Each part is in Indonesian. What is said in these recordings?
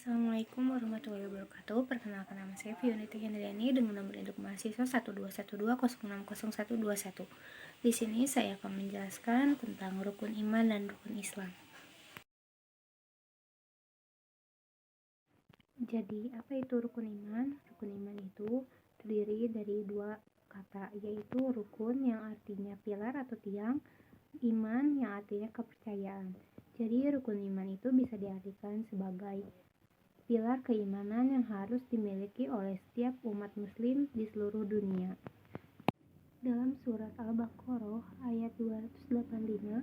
Assalamualaikum warahmatullahi wabarakatuh. Perkenalkan, nama saya Fionita Hendriani dengan nomor induk mahasiswa 12120600121. Di sini saya akan menjelaskan tentang rukun iman dan rukun Islam. Jadi, apa itu rukun iman? Rukun iman itu terdiri dari dua kata, yaitu rukun yang artinya pilar atau tiang, iman yang artinya kepercayaan. Jadi, rukun iman itu bisa diartikan sebagai pilar keimanan yang harus dimiliki oleh setiap umat muslim di seluruh dunia. Dalam surat Al-Baqarah ayat 285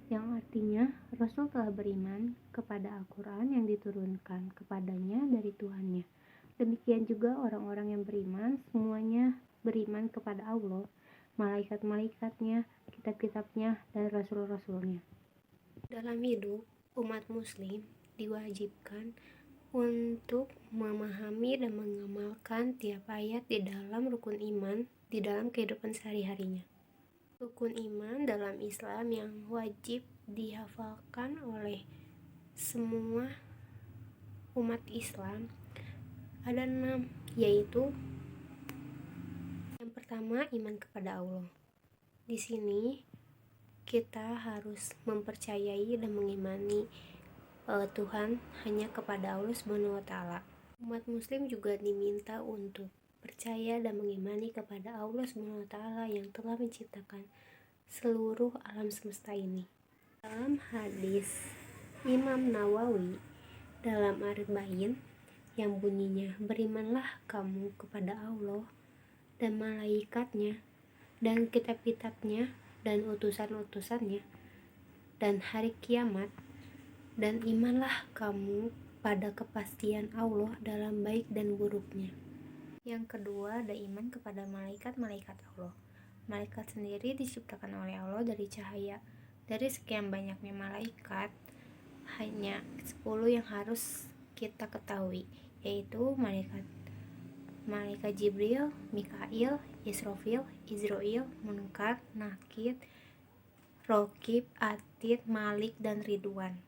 yang artinya Rasul telah beriman kepada Al-Quran yang diturunkan kepadanya dari Tuhannya. Demikian juga orang-orang yang beriman, semuanya beriman kepada Allah, malaikat-malaikatnya, kitab-kitabnya, dan rasul-rasulnya. Dalam hidup, umat muslim diwajibkan untuk memahami dan mengamalkan tiap ayat di dalam rukun iman di dalam kehidupan sehari-harinya. Rukun iman dalam Islam yang wajib dihafalkan oleh semua umat Islam ada 6, yaitu yang pertama, iman kepada Allah. Di sini kita harus mempercayai dan mengimani Tuhan hanya kepada Allah SWT. Umat muslim juga diminta untuk percaya dan mengimani kepada Allah SWT yang telah menciptakan seluruh alam semesta ini. Dalam hadis Imam Nawawi dalam Arba'in yang bunyinya, berimanlah kamu kepada Allah dan malaikatnya dan kitab-kitabnya dan utusan-utusannya dan hari kiamat, dan imanlah kamu pada kepastian Allah dalam baik dan buruknya. Yang kedua, ada iman kepada malaikat-malaikat Allah. Malaikat sendiri diciptakan oleh Allah dari cahaya. Dari sekian banyaknya malaikat, hanya 10 yang harus kita ketahui, yaitu malaikat Jibril, Mikail, Israfil, Izrail, Munkar, Nakir, Rokib, Atid, Malik, dan Ridwan.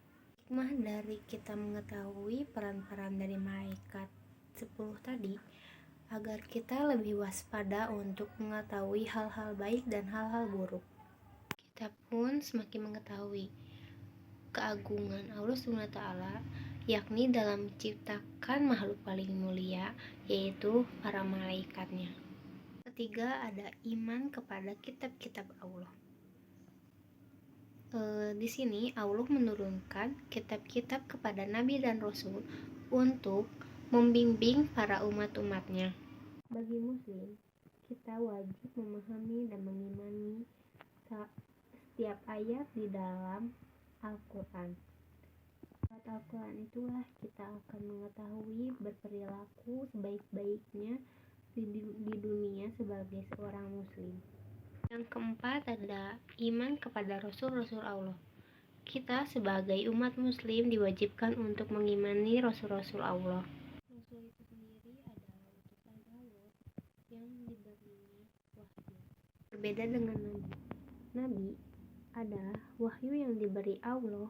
Hikmah dari kita mengetahui peran-peran dari malaikat 10 tadi agar kita lebih waspada untuk mengetahui hal-hal baik dan hal-hal buruk. Kita pun semakin mengetahui keagungan Allah SWT, yakni dalam menciptakan makhluk paling mulia, yaitu para malaikatnya. Ketiga, ada iman kepada kitab-kitab Allah. Di sini Allah menurunkan kitab-kitab kepada Nabi dan Rasul untuk membimbing para umat-umatnya. Bagi muslim, kita wajib memahami dan mengimani setiap ayat di dalam Al-Quran. Lewat Al-Quran itulah kita akan mengetahui berperilaku sebaik-baiknya di dunia sebagai seorang muslim. Yang keempat ada iman kepada Rasul-Rasul Allah. Kita sebagai umat muslim diwajibkan untuk mengimani Rasul-Rasul Allah. Rasul itu sendiri adalah utusan Allah yang diberinya wahyu. Berbeda dengan Nabi. Nabi adalah wahyu yang diberi Allah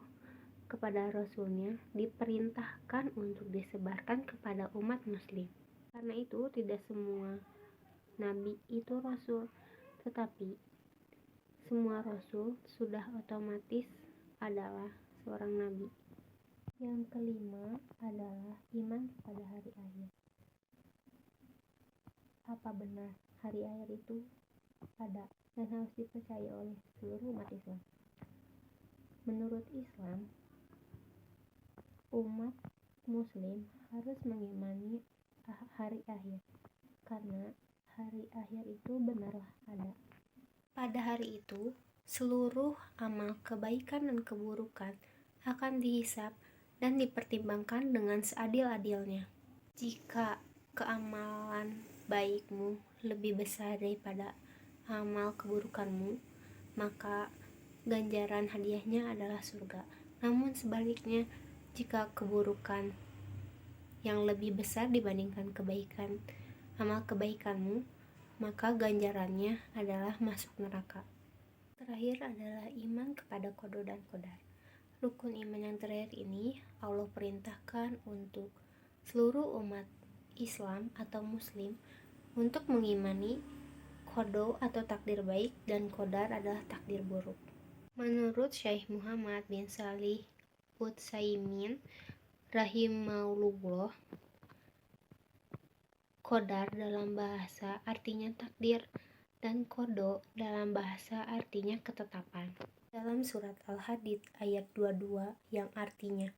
kepada Rasulnya, diperintahkan untuk disebarkan kepada umat muslim. Karena itu tidak semua Nabi itu Rasul, tetapi semua Rasul sudah otomatis adalah seorang Nabi. Yang kelima adalah iman kepada hari akhir. Apa benar hari akhir itu ada dan harus dipercaya oleh seluruh umat Islam? Menurut Islam, umat muslim harus mengimani hari akhir, karena hari akhir itu benarlah ada. Pada hari itu, seluruh amal kebaikan dan keburukan akan dihisab dan dipertimbangkan dengan seadil-adilnya. Jika keamalan baikmu lebih besar daripada amal keburukanmu, maka ganjaran hadiahnya adalah surga. Namun sebaliknya, jika keburukan yang lebih besar dibandingkan amal kebaikanmu, maka ganjarannya adalah masuk neraka. Terakhir adalah iman kepada qada dan qadar. Rukun iman yang terakhir ini Allah perintahkan untuk seluruh umat Islam atau Muslim untuk mengimani qada atau takdir baik dan qadar adalah takdir buruk. Menurut Syekh Muhammad bin Shalih Utsaimin rahimahullah, qadar dalam bahasa artinya takdir dan qada dalam bahasa artinya ketetapan. Dalam surat Al-Hadid ayat 22 yang artinya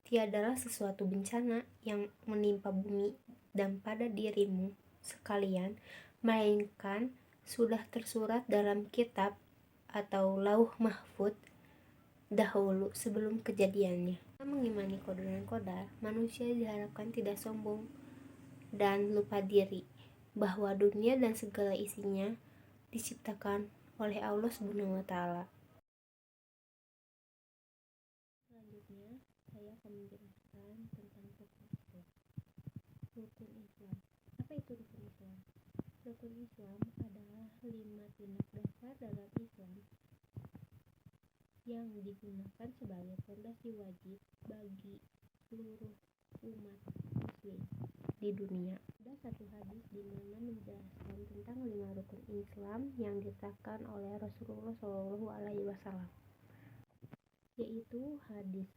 tiadalah sesuatu bencana yang menimpa bumi dan pada dirimu sekalian, melainkan sudah tersurat dalam kitab atau lauh mahfud dahulu sebelum kejadiannya. Mengimani qada dan qadar, manusia diharapkan tidak sombong dan lupa diri bahwa dunia dan segala isinya diciptakan oleh Allah Subhanahu wa taala. Selanjutnya, saya akan menjelaskan tentang rukun Islam. Rukun Islam. Apa itu rukun Islam? Rukun Islam adalah 5 tindak dasar dalam Islam yang digunakan sebagai fondasi wajib bagi seluruh umat muslim di dunia. Ada satu hadis di mana menjelaskan tentang 5 rukun Islam yang ditetapkan oleh Rasulullah SAW, yaitu hadis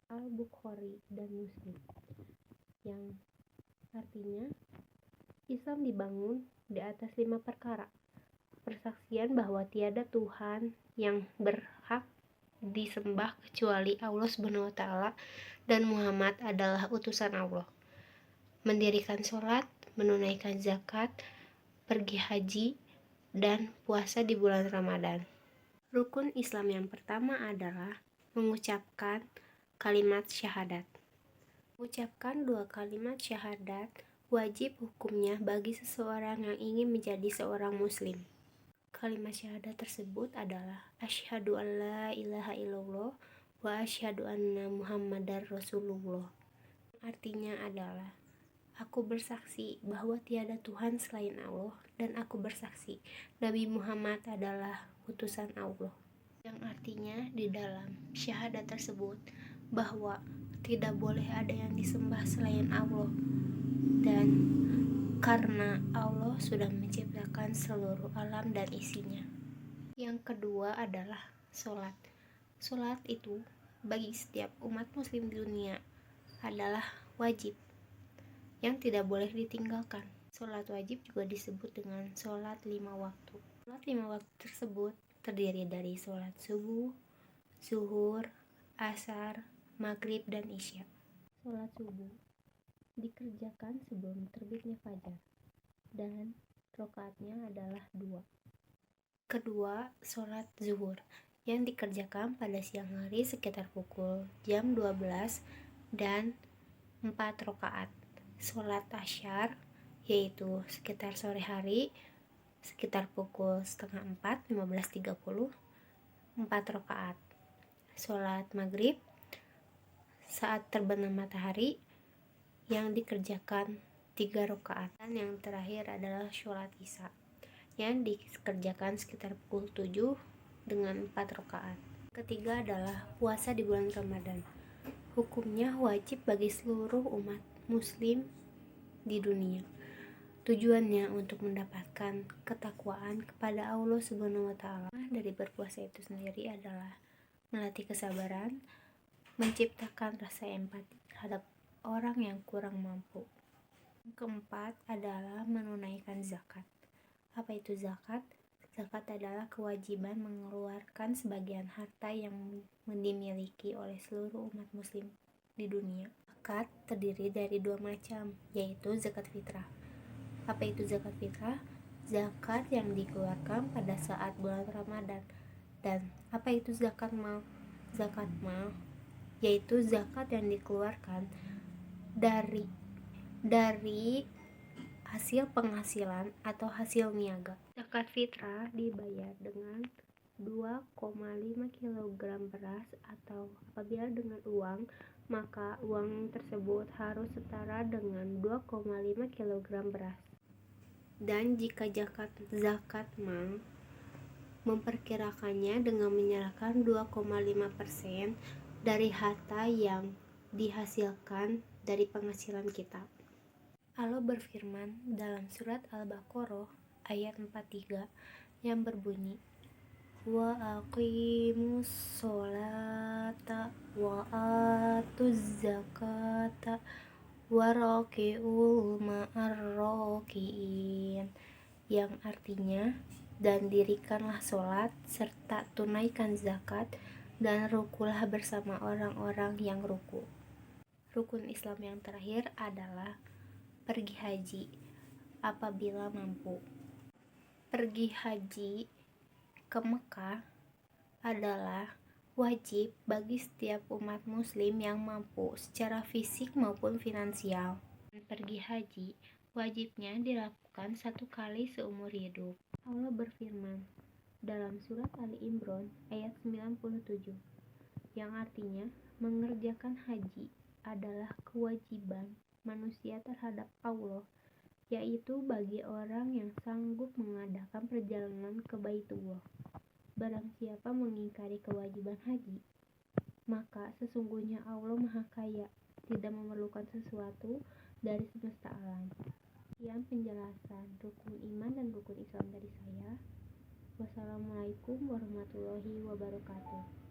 Al-Bukhari dan Muslim, yang artinya Islam dibangun di atas 5 perkara. Persaksian bahwa tiada Tuhan yang berhak disembah kecuali Allah Subhanahu wa taala dan Muhammad adalah utusan Allah. Mendirikan sholat, menunaikan zakat, pergi haji, dan puasa di bulan Ramadan. Rukun Islam yang pertama adalah mengucapkan kalimat syahadat. Mengucapkan 2 kalimat syahadat wajib hukumnya bagi seseorang yang ingin menjadi seorang muslim. Kalimat syahadat tersebut adalah asyhadu an la ilaha illallah wa asyhadu anna muhammadar rasulullah. Artinya adalah aku bersaksi bahwa tiada Tuhan selain Allah dan aku bersaksi Nabi Muhammad adalah utusan Allah. Yang artinya di dalam syahadat tersebut bahwa tidak boleh ada yang disembah selain Allah, dan karena Allah sudah menciptakan seluruh alam dan isinya. Yang kedua adalah sholat. Sholat itu bagi setiap umat muslim di dunia adalah wajib yang tidak boleh ditinggalkan. Sholat wajib juga disebut dengan sholat 5 waktu. Sholat 5 waktu tersebut terdiri dari sholat subuh, zuhur, asar, maghrib, dan isya. Sholat subuh dikerjakan sebelum terbitnya fajar dan rakaatnya adalah 2. Kedua, sholat zuhur yang dikerjakan pada siang hari sekitar pukul jam 12 dan 4 rakaat. Sholat asyar yaitu sekitar sore hari sekitar pukul setengah 4, 15.30, 4 rakaat. Sholat maghrib saat terbenam matahari yang dikerjakan 3 rakaat. Dan yang terakhir adalah sholat isya yang dikerjakan sekitar pukul 7 dengan 4 rakaat. Ketiga adalah puasa di bulan Ramadan. Hukumnya wajib bagi seluruh umat muslim di dunia. Tujuannya untuk mendapatkan ketakwaan kepada Allah Subhanahu wa taala. Dari berpuasa itu sendiri adalah melatih kesabaran, menciptakan rasa empati terhadap orang yang kurang mampu. Yang keempat adalah menunaikan zakat. Apa itu zakat? Zakat adalah kewajiban mengeluarkan sebagian harta yang dimiliki oleh seluruh umat muslim di dunia. Zakat terdiri dari 2 macam, yaitu zakat fitrah. Apa itu zakat fitrah? Zakat yang dikeluarkan pada saat bulan Ramadan. Dan apa itu zakat mal? Zakat mal yaitu zakat yang dikeluarkan dari hasil penghasilan atau hasil niaga. Zakat fitrah dibayar dengan 2,5 kg beras, atau apabila dengan uang, maka uang tersebut harus setara dengan 2,5 kg beras. Dan jika zakat mal memperkirakannya dengan menyerahkan 2,5% dari harta yang dihasilkan dari penghasilan kita. Allah berfirman dalam surat Al-Baqarah ayat 43 yang berbunyi, wa aqimus sholata wa atuz zakata waraki'u ma'arraki'in, yang artinya, dan dirikanlah sholat serta tunaikan zakat dan rukulah bersama orang-orang yang ruku. Rukun Islam yang terakhir adalah pergi haji apabila mampu. Pergi haji ke Mekah adalah wajib bagi setiap umat muslim yang mampu secara fisik maupun finansial. Pergi haji wajibnya dilakukan 1 kali seumur hidup. Allah berfirman dalam surat Ali Imran ayat 97 yang artinya mengerjakan haji adalah kewajiban manusia terhadap Allah, yaitu bagi orang yang sanggup mengadakan perjalanan ke Baitullah. Barang siapa mengingkari kewajiban haji, maka sesungguhnya Allah Maha Kaya, tidak memerlukan sesuatu dari semesta alam. Sekian penjelasan rukun iman dan rukun Islam dari saya. Wassalamualaikum warahmatullahi wabarakatuh.